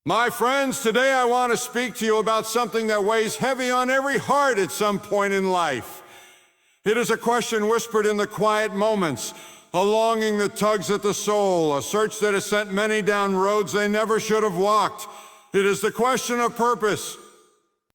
My friends, today I want to speak to you about something that weighs heavy on every heart at some point in life. It is a question whispered in the quiet moments, a longing that tugs at the soul, a search that has sent many down roads they never should have walked. It is the question of purpose.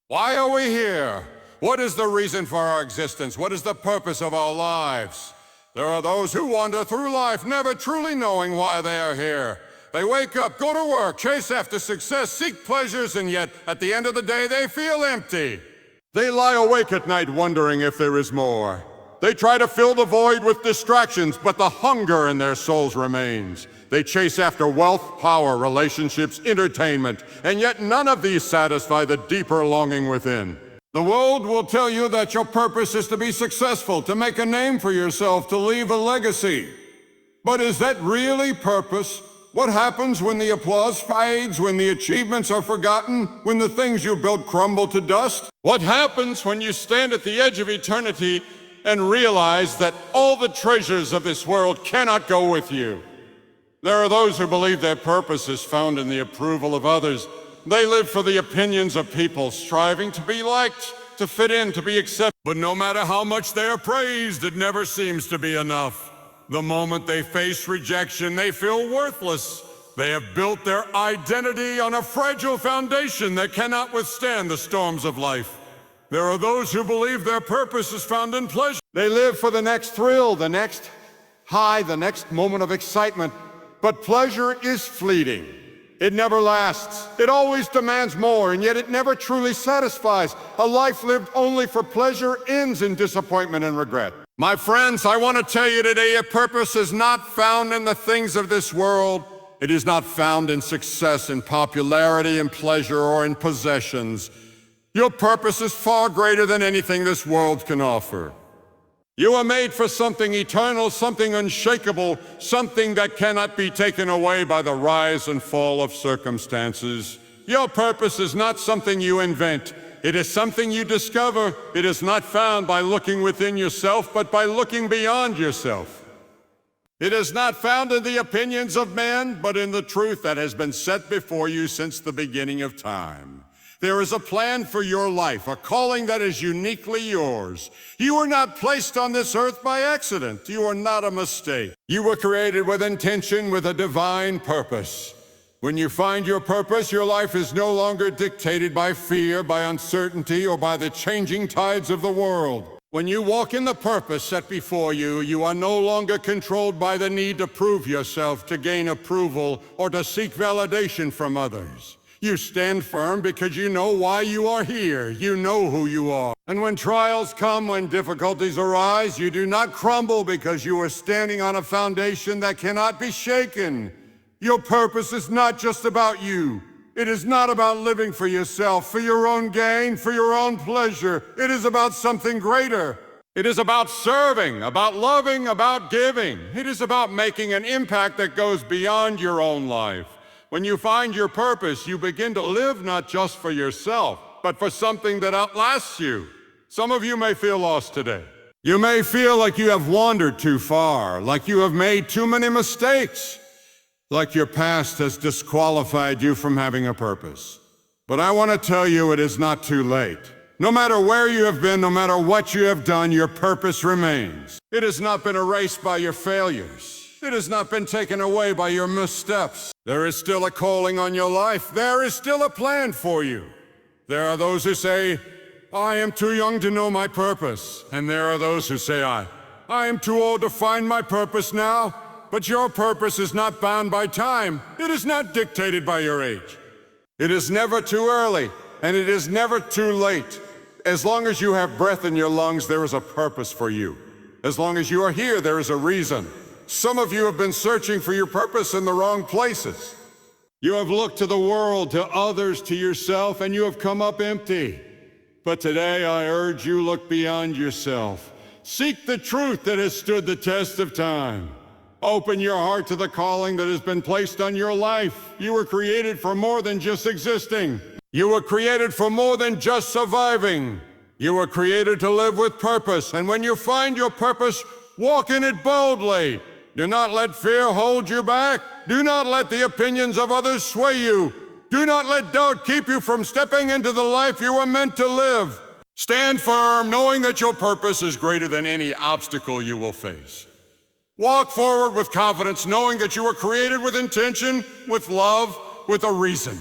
Why are we here? What is the reason for our existence? What is the purpose of our lives? There are those who wander through life never truly knowing why they are here. They wake up, go to work, chase after success, seek pleasures, and yet, at the end of the day, they feel empty. They lie awake at night wondering if there is more. They try to fill the void with distractions, but the hunger in their souls remains. They chase after wealth, power, relationships, entertainment, and yet none of these satisfy the deeper longing within. The world will tell you that your purpose is to be successful, to make a name for yourself, to leave a legacy. But is that really purpose? What happens when the applause fades, when the achievements are forgotten, when the things you built crumble to dust? What happens when you stand at the edge of eternity and realize that all the treasures of this world cannot go with you? There are those who believe their purpose is found in the approval of others. They live for the opinions of people, striving to be liked, to fit in, to be accepted. But no matter how much they are praised, it never seems to be enough. The moment they face rejection, they feel worthless. They have built their identity on a fragile foundation that cannot withstand the storms of life. There are those who believe their purpose is found in pleasure. They live for the next thrill, the next high, the next moment of excitement. But pleasure is fleeting. It never lasts. It always demands more, and yet it never truly satisfies. A life lived only for pleasure ends in disappointment and regret. My friends, I want to tell you today, your purpose is not found in the things of this world. It is not found in success, in popularity, in pleasure, or in possessions. Your purpose is far greater than anything this world can offer. You are made for something eternal, something unshakable, something that cannot be taken away by the rise and fall of circumstances. Your purpose is not something you invent. It is something you discover. It is not found by looking within yourself, but by looking beyond yourself. It is not found in the opinions of men, but in the truth that has been set before you since the beginning of time. There is a plan for your life, a calling that is uniquely yours. You were not placed on this earth by accident. You are not a mistake. You were created with intention, with a divine purpose. When you find your purpose, your life is no longer dictated by fear, by uncertainty, or by the changing tides of the world. When you walk in the purpose set before you, you are no longer controlled by the need to prove yourself, to gain approval, or to seek validation from others. You stand firm because you know why you are here. You know who you are. And when trials come, when difficulties arise, you do not crumble because you are standing on a foundation that cannot be shaken. Your purpose is not just about you. It is not about living for yourself, for your own gain, for your own pleasure. It is about something greater. It is about serving, about loving, about giving. It is about making an impact that goes beyond your own life. When you find your purpose, you begin to live not just for yourself, but for something that outlasts you. Some of you may feel lost today. You may feel like you have wandered too far, like you have made too many mistakes, like your past has disqualified you from having a purpose. But I want to tell you it is not too late. No matter where you have been, no matter what you have done, your purpose remains. It has not been erased by your failures. It has not been taken away by your missteps. There is still a calling on your life. There is still a plan for you. There are those who say, I am too young to know my purpose. And there are those who say, I am too old to find my purpose now. But your purpose is not bound by time. It is not dictated by your age. It is never too early, and it is never too late. As long as you have breath in your lungs, there is a purpose for you. As long as you are here, there is a reason. Some of you have been searching for your purpose in the wrong places. You have looked to the world, to others, to yourself, and you have come up empty. But today I urge you, look beyond yourself. Seek the truth that has stood the test of time. Open your heart to the calling that has been placed on your life. You were created for more than just existing. You were created for more than just surviving. You were created to live with purpose, and when you find your purpose, walk in it boldly. Do not let fear hold you back. Do not let the opinions of others sway you. Do not let doubt keep you from stepping into the life you were meant to live. Stand firm, knowing that your purpose is greater than any obstacle you will face. Walk forward with confidence, knowing that you were created with intention, with love, with a reason.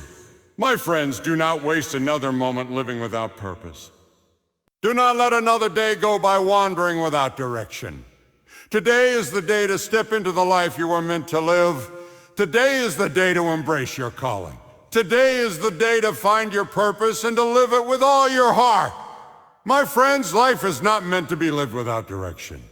My friends, do not waste another moment living without purpose. Do not let another day go by wandering without direction. Today is the day to step into the life you were meant to live. Today is the day to embrace your calling. Today is the day to find your purpose and to live it with all your heart. My friends, life is not meant to be lived without direction.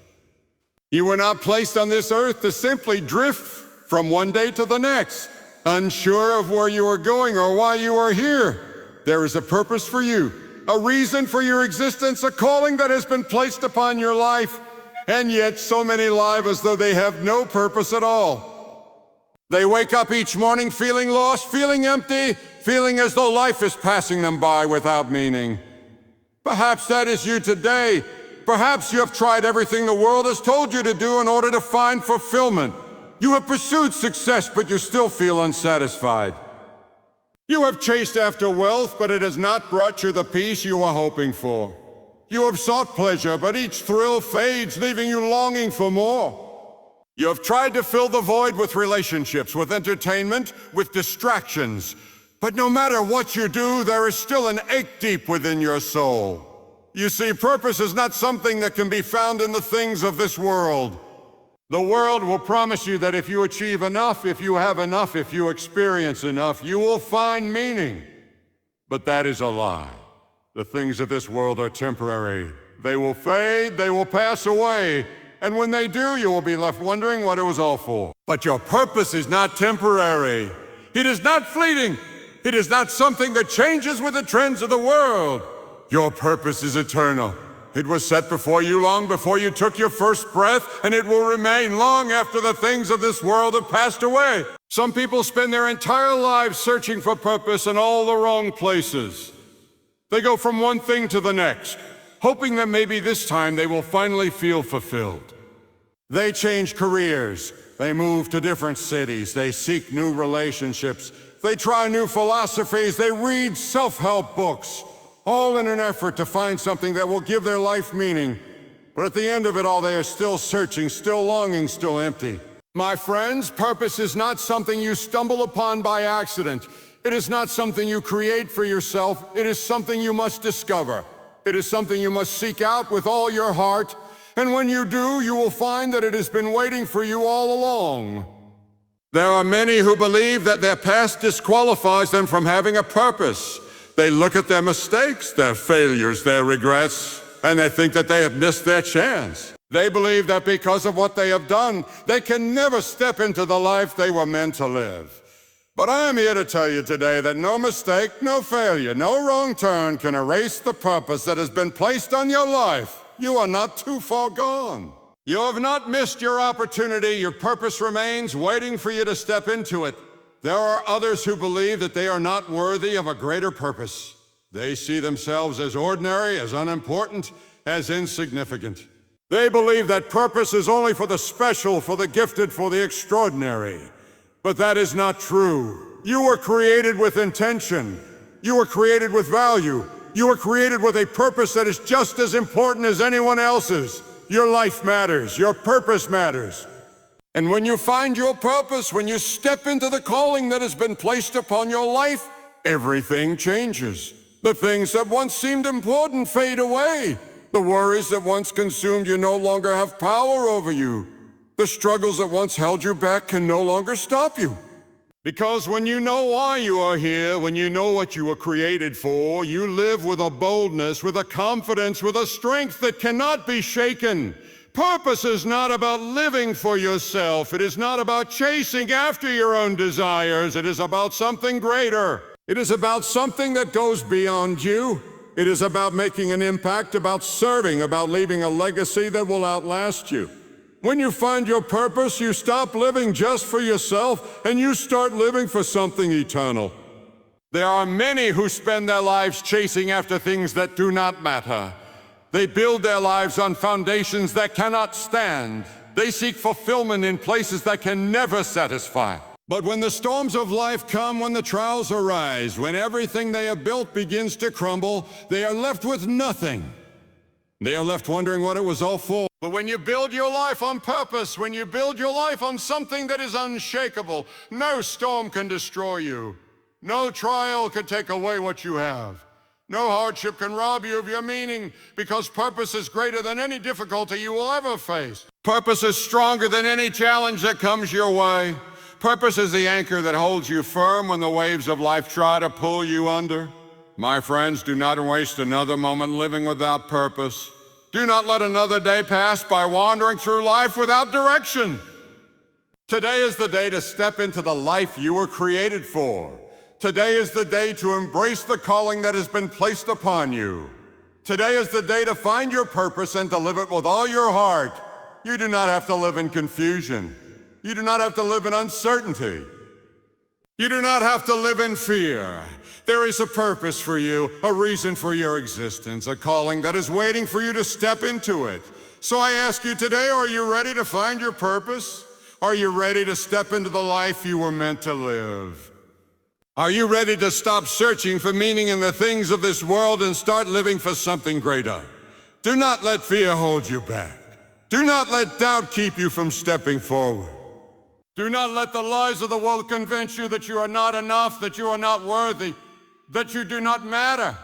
You were not placed on this earth to simply drift from one day to the next, unsure of where you are going or why you are here. There is a purpose for you, a reason for your existence, a calling that has been placed upon your life, and yet so many live as though they have no purpose at all. They wake up each morning feeling lost, feeling empty, feeling as though life is passing them by without meaning. Perhaps that is you today. Perhaps you have tried everything the world has told you to do in order to find fulfillment. You have pursued success, but you still feel unsatisfied. You have chased after wealth, but it has not brought you the peace you were hoping for. You have sought pleasure, but each thrill fades, leaving you longing for more. You have tried to fill the void with relationships, with entertainment, with distractions. But no matter what you do, there is still an ache deep within your soul. You see, purpose is not something that can be found in the things of this world. The world will promise you that if you achieve enough, if you have enough, if you experience enough, you will find meaning. But that is a lie. The things of this world are temporary. They will fade, they will pass away. And when they do, you will be left wondering what it was all for. But your purpose is not temporary. It is not fleeting. It is not something that changes with the trends of the world. Your purpose is eternal. It was set before you long before you took your first breath, and it will remain long after the things of this world have passed away. Some people spend their entire lives searching for purpose in all the wrong places. They go from one thing to the next, hoping that maybe this time they will finally feel fulfilled. They change careers. They move to different cities. They seek new relationships. They try new philosophies. They read self-help books, all in an effort to find something that will give their life meaning. But at the end of it all, they are still searching, still longing, still empty. My friends, purpose is not something you stumble upon by accident. It is not something you create for yourself. It is something you must discover. It is something you must seek out with all your heart. And when you do, you will find that it has been waiting for you all along. There are many who believe that their past disqualifies them from having a purpose. They look at their mistakes, their failures, their regrets, and they think that they have missed their chance. They believe that because of what they have done, they can never step into the life they were meant to live. But I am here to tell you today that no mistake, no failure, no wrong turn can erase the purpose that has been placed on your life. You are not too far gone. You have not missed your opportunity. Your purpose remains waiting for you to step into it. There are others who believe that they are not worthy of a greater purpose. They see themselves as ordinary, as unimportant, as insignificant. They believe that purpose is only for the special, for the gifted, for the extraordinary. But that is not true. You were created with intention. You were created with value. You were created with a purpose that is just as important as anyone else's. Your life matters. Your purpose matters. And when you find your purpose, when you step into the calling that has been placed upon your life, everything changes. The things that once seemed important fade away. The worries that once consumed you no longer have power over you. The struggles that once held you back can no longer stop you. Because when you know why you are here, when you know what you were created for, you live with a boldness, with a confidence, with a strength that cannot be shaken. Purpose is not about living for yourself. It is not about chasing after your own desires. It is about something greater. It is about something that goes beyond you. It is about making an impact, about serving, about leaving a legacy that will outlast you. When you find your purpose, you stop living just for yourself and you start living for something eternal. There are many who spend their lives chasing after things that do not matter. They build their lives on foundations that cannot stand. They seek fulfillment in places that can never satisfy. But when the storms of life come, when the trials arise, when everything they have built begins to crumble, they are left with nothing. They are left wondering what it was all for. But when you build your life on purpose, when you build your life on something that is unshakable, no storm can destroy you. No trial can take away what you have. No hardship can rob you of your meaning, because purpose is greater than any difficulty you will ever face. Purpose is stronger than any challenge that comes your way. Purpose is the anchor that holds you firm when the waves of life try to pull you under. My friends, do not waste another moment living without purpose. Do not let another day pass by wandering through life without direction. Today is the day to step into the life you were created for. Today is the day to embrace the calling that has been placed upon you. Today is the day to find your purpose and to live it with all your heart. You do not have to live in confusion. You do not have to live in uncertainty. You do not have to live in fear. There is a purpose for you, a reason for your existence, a calling that is waiting for you to step into it. So I ask you today, are you ready to find your purpose? Are you ready to step into the life you were meant to live? Are you ready to stop searching for meaning in the things of this world and start living for something greater? Do not let fear hold you back. Do not let doubt keep you from stepping forward. Do not let the lies of the world convince you that you are not enough, that you are not worthy, that you do not matter.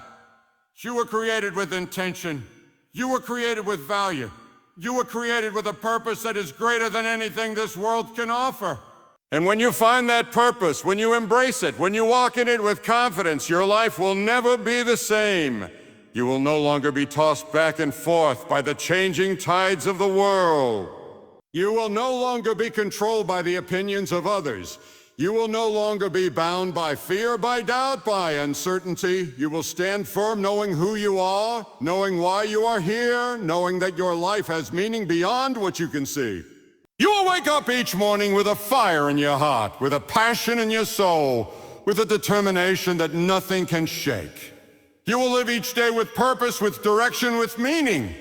You were created with intention. You were created with value. You were created with a purpose that is greater than anything this world can offer. And when you find that purpose, when you embrace it, when you walk in it with confidence, your life will never be the same. You will no longer be tossed back and forth by the changing tides of the world. You will no longer be controlled by the opinions of others. You will no longer be bound by fear, by doubt, by uncertainty. You will stand firm knowing who you are, knowing why you are here, knowing that your life has meaning beyond what you can see. You will wake up each morning with a fire in your heart, with a passion in your soul, with a determination that nothing can shake. You will live each day with purpose, with direction, with meaning.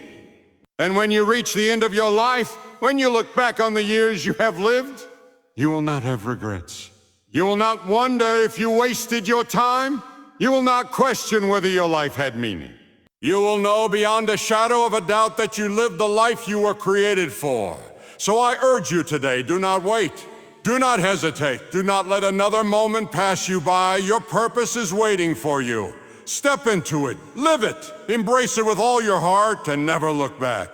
And when you reach the end of your life, when you look back on the years you have lived, you will not have regrets. You will not wonder if you wasted your time. You will not question whether your life had meaning. You will know beyond a shadow of a doubt that you lived the life you were created for. So I urge you today, do not wait. Do not hesitate. Do not let another moment pass you by. Your purpose is waiting for you. Step into it, live it, embrace it with all your heart, and never look back.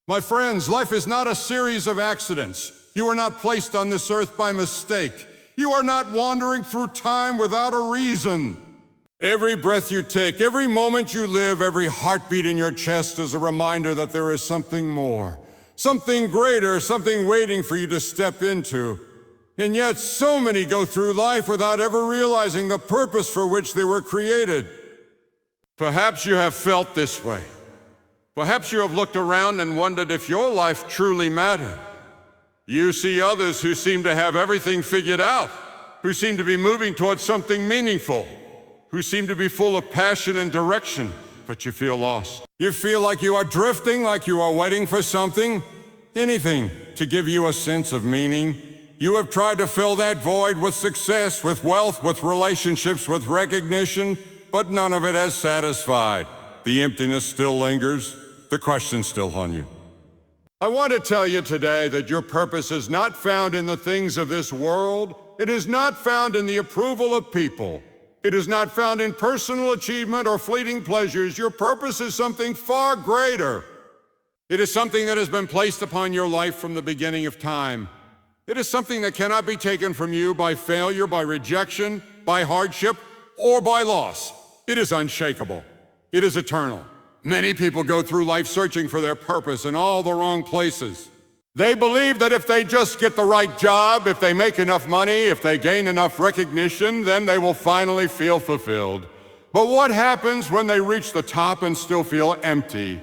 My friends, life is not a series of accidents. You are not placed on this earth by mistake. You are not wandering through time without a reason. Every breath you take, every moment you live, every heartbeat in your chest is a reminder that there is something more, something greater, something waiting for you to step into. And yet so many go through life without ever realizing the purpose for which they were created. Perhaps you have felt this way. Perhaps you have looked around and wondered if your life truly mattered. You see others who seem to have everything figured out, who seem to be moving towards something meaningful, who seem to be full of passion and direction, but you feel lost. You feel like you are drifting, like you are waiting for something, anything to give you a sense of meaning. You have tried to fill that void with success, with wealth, with relationships, with recognition, but none of it has satisfied. The emptiness still lingers. The questions still haunt you. I want to tell you today that your purpose is not found in the things of this world. It is not found in the approval of people. It is not found in personal achievement or fleeting pleasures. Your purpose is something far greater. It is something that has been placed upon your life from the beginning of time. It is something that cannot be taken from you by failure, by rejection, by hardship, or by loss. It is unshakable. It is eternal. Many people go through life searching for their purpose in all the wrong places. They believe that if they just get the right job, if they make enough money, if they gain enough recognition, then they will finally feel fulfilled. But what happens when they reach the top and still feel empty?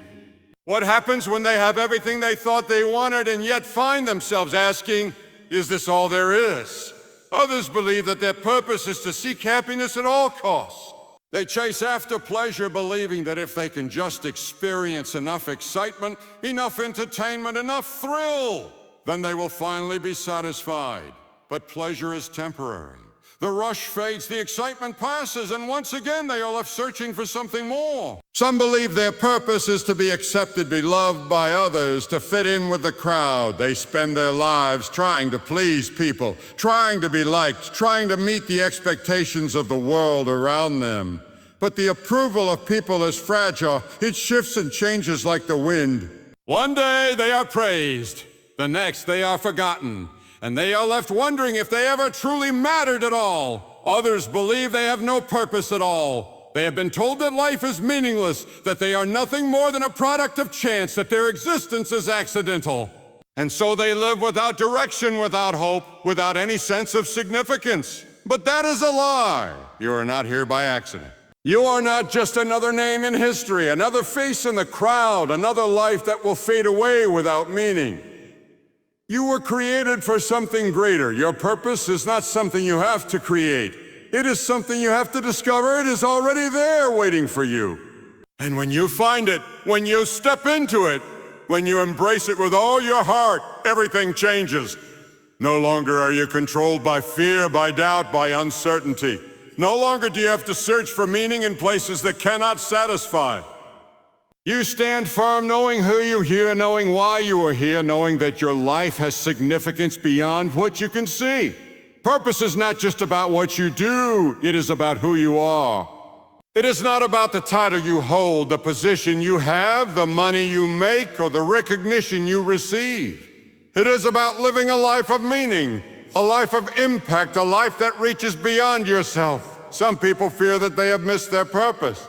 What happens when they have everything they thought they wanted and yet find themselves asking, is this all there is? Others believe that their purpose is to seek happiness at all costs. They chase after pleasure, believing that if they can just experience enough excitement, enough entertainment, enough thrill, then they will finally be satisfied. But pleasure is temporary. The rush fades, the excitement passes, and once again they are left searching for something more. Some believe their purpose is to be accepted, be loved by others, to fit in with the crowd. They spend their lives trying to please people, trying to be liked, trying to meet the expectations of the world around them. But the approval of people is fragile. It shifts and changes like the wind. One day they are praised, the next they are forgotten. And they are left wondering if they ever truly mattered at all. Others believe they have no purpose at all. They have been told that life is meaningless, that they are nothing more than a product of chance, that their existence is accidental. And so they live without direction, without hope, without any sense of significance. But that is a lie. You are not here by accident. You are not just another name in history, another face in the crowd, another life that will fade away without meaning. You were created for something greater. Your purpose is not something you have to create. It is something you have to discover. It is already there waiting for you. And when you find it, when you step into it, when you embrace it with all your heart, everything changes. No longer are you controlled by fear, by doubt, by uncertainty. No longer do you have to search for meaning in places that cannot satisfy. You stand firm knowing who you're here, knowing why you are here, knowing that your life has significance beyond what you can see. Purpose is not just about what you do, it is about who you are. It is not about the title you hold, the position you have, the money you make, or the recognition you receive. It is about living a life of meaning, a life of impact, a life that reaches beyond yourself. Some people fear that they have missed their purpose.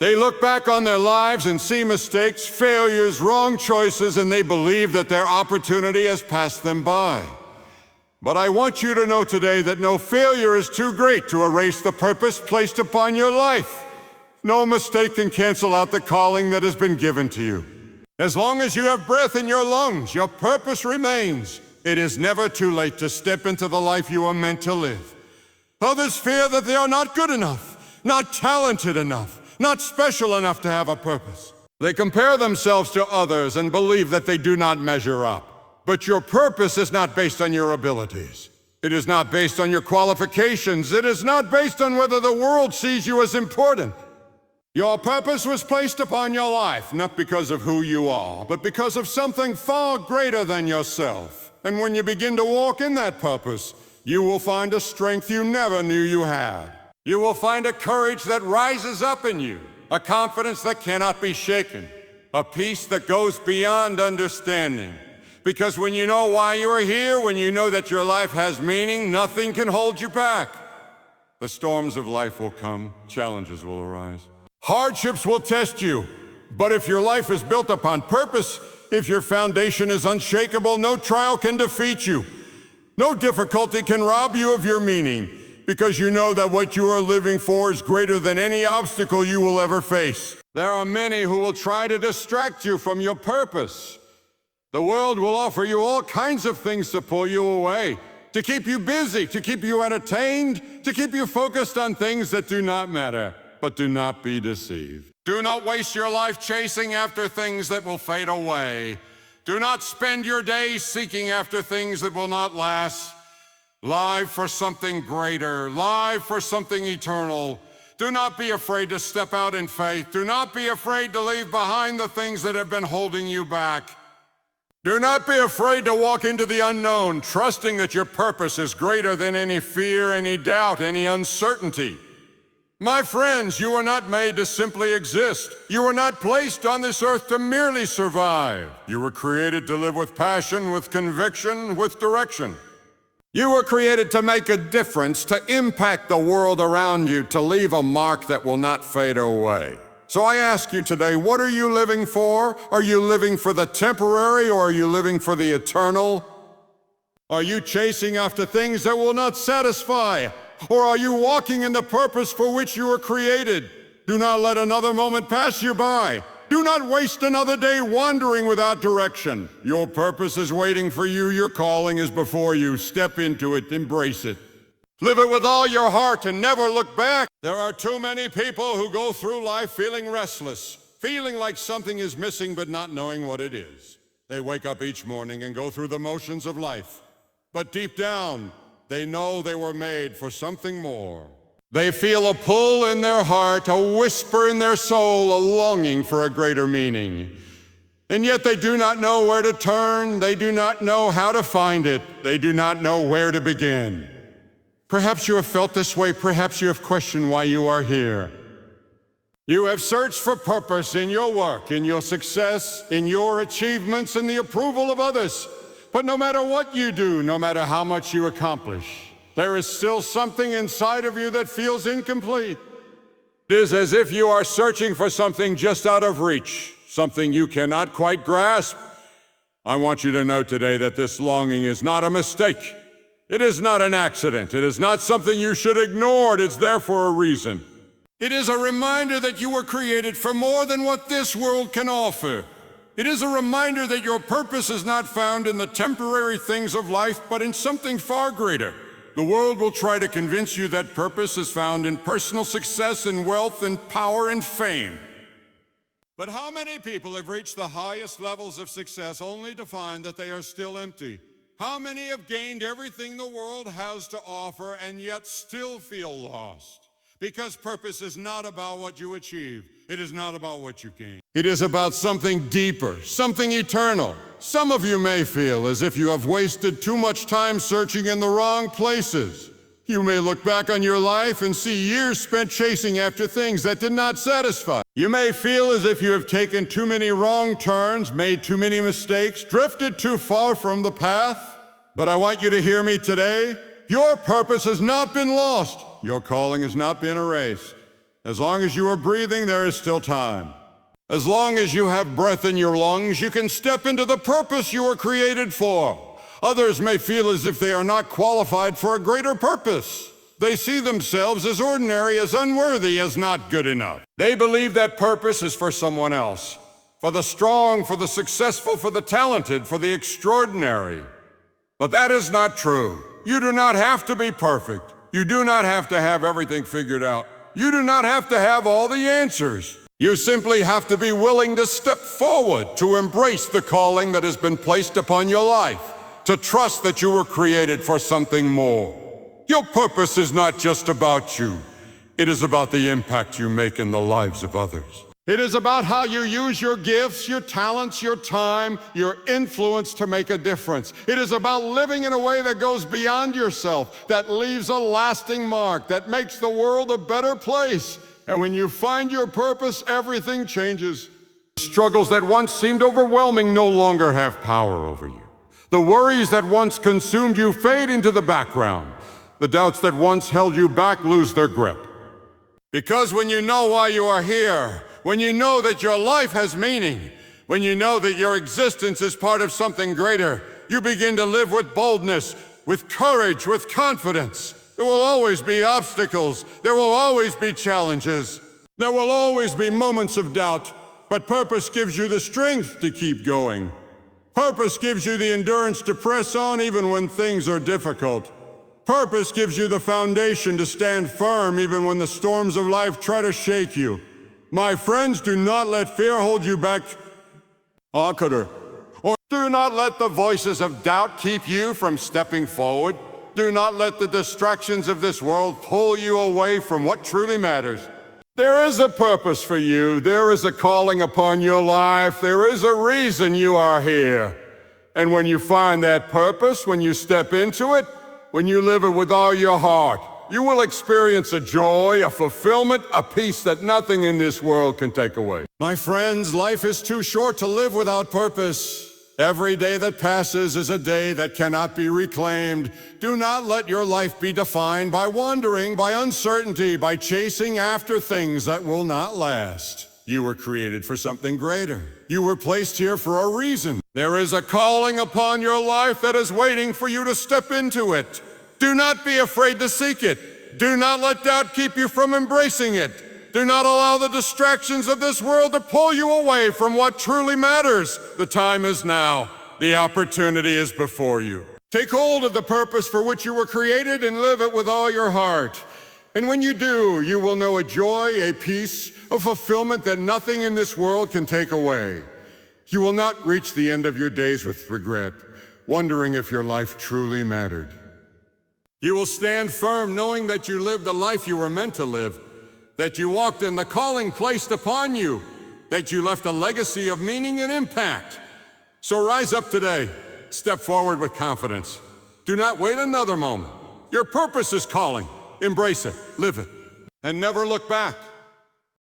They look back on their lives and see mistakes, failures, wrong choices, and they believe that their opportunity has passed them by. But I want you to know today that no failure is too great to erase the purpose placed upon your life. No mistake can cancel out the calling that has been given to you. As long as you have breath in your lungs, your purpose remains. It is never too late to step into the life you are meant to live. Others fear that they are not good enough, not talented enough, not special enough to have a purpose. They compare themselves to others and believe that they do not measure up. But your purpose is not based on your abilities. It is not based on your qualifications. It is not based on whether the world sees you as important. Your purpose was placed upon your life, not because of who you are, but because of something far greater than yourself. And when you begin to walk in that purpose, you will find a strength you never knew you had. You will find a courage that rises up in you, a confidence that cannot be shaken, a peace that goes beyond understanding. Because when you know why you are here, when you know that your life has meaning, nothing can hold you back. The storms of life will come, challenges will arise. Hardships will test you, but if your life is built upon purpose, if your foundation is unshakable, no trial can defeat you. No difficulty can rob you of your meaning, because you know that what you are living for is greater than any obstacle you will ever face. There are many who will try to distract you from your purpose. The world will offer you all kinds of things to pull you away, to keep you busy, to keep you entertained, to keep you focused on things that do not matter. But do not be deceived. Do not waste your life chasing after things that will fade away. Do not spend your days seeking after things that will not last. Live for something greater. Live for something eternal. Do not be afraid to step out in faith. Do not be afraid to leave behind the things that have been holding you back. Do not be afraid to walk into the unknown, trusting that your purpose is greater than any fear, any doubt, any uncertainty. My friends, you are not made to simply exist. You are not placed on this earth to merely survive. You were created to live with passion, with conviction, with direction. You were created to make a difference, to impact the world around you, to leave a mark that will not fade away. So I ask you today, what are you living for? Are you living for the temporary, or are you living for the eternal? Are you chasing after things that will not satisfy? Or are you walking in the purpose for which you were created? Do not let another moment pass you by. Do not waste another day wandering without direction. Your purpose is waiting for you. Your calling is before you. Step into it. Embrace it. Live it with all your heart and never look back. There are too many people who go through life feeling restless, feeling like something is missing but not knowing what it is. They wake up each morning and go through the motions of life. But deep down, they know they were made for something more. They feel a pull in their heart, a whisper in their soul, a longing for a greater meaning. And yet they do not know where to turn, they do not know how to find it, they do not know where to begin. Perhaps you have felt this way, perhaps you have questioned why you are here. You have searched for purpose in your work, in your success, in your achievements, in the approval of others. But no matter what you do, no matter how much you accomplish, there is still something inside of you that feels incomplete. It is as if you are searching for something just out of reach, something you cannot quite grasp. I want you to know today that this longing is not a mistake. It is not an accident. It is not something you should ignore. It's there for a reason. It is a reminder that you were created for more than what this world can offer. It is a reminder that your purpose is not found in the temporary things of life, but in something far greater. The world will try to convince you that purpose is found in personal success and wealth and power and fame. But how many people have reached the highest levels of success only to find that they are still empty? How many have gained everything the world has to offer and yet still feel lost? Because purpose is not about what you achieve. It is not about what you gain. It is about something deeper, something eternal. Some of you may feel as if you have wasted too much time searching in the wrong places. You may look back on your life and see years spent chasing after things that did not satisfy. You may feel as if you have taken too many wrong turns, made too many mistakes, drifted too far from the path. But I want you to hear me today. Your purpose has not been lost. Your calling has not been erased. As long as you are breathing, there is still time. As long as you have breath in your lungs, you can step into the purpose you were created for. Others may feel as if they are not qualified for a greater purpose. They see themselves as ordinary, as unworthy, as not good enough. They believe that purpose is for someone else, for the strong, for the successful, for the talented, for the extraordinary. But that is not true. You do not have to be perfect. You do not have to have everything figured out. You do not have to have all the answers. You simply have to be willing to step forward, to embrace the calling that has been placed upon your life, to trust that you were created for something more. Your purpose is not just about you. It is about the impact you make in the lives of others. It is about how you use your gifts, your talents, your time, your influence to make a difference. It is about living in a way that goes beyond yourself, that leaves a lasting mark, that makes the world a better place. And when you find your purpose, everything changes. The struggles that once seemed overwhelming no longer have power over you. The worries that once consumed you fade into the background. The doubts that once held you back lose their grip. Because when you know why you are here, when you know that your life has meaning, when you know that your existence is part of something greater, you begin to live with boldness, with courage, with confidence. There will always be obstacles. There will always be challenges. There will always be moments of doubt, but purpose gives you the strength to keep going. Purpose gives you the endurance to press on even when things are difficult. Purpose gives you the foundation to stand firm even when the storms of life try to shake you. My friends, do not let fear hold you back, or do not let the voices of doubt keep you from stepping forward. Do not let the distractions of this world pull you away from what truly matters. There is a purpose for you. There is a calling upon your life. There is a reason you are here. And when you find that purpose, when you step into it, when you live it with all your heart, you will experience a joy, a fulfillment, a peace that nothing in this world can take away. My friends, life is too short to live without purpose. Every day that passes is a day that cannot be reclaimed. Do not let your life be defined by wandering, by uncertainty, by chasing after things that will not last. You were created for something greater. You were placed here for a reason. There is a calling upon your life that is waiting for you to step into it. Do not be afraid to seek it. Do not let doubt keep you from embracing it. Do not allow the distractions of this world to pull you away from what truly matters. The time is now. The opportunity is before you. Take hold of the purpose for which you were created and live it with all your heart. And when you do, you will know a joy, a peace, a fulfillment that nothing in this world can take away. You will not reach the end of your days with regret. wondering if your life truly mattered. You will stand firm knowing that you lived the life you were meant to live, that you walked in the calling placed upon you, that you left a legacy of meaning and impact. So rise up today, step forward with confidence. Do not wait another moment. Your purpose is calling. Embrace it, live it, and never look back.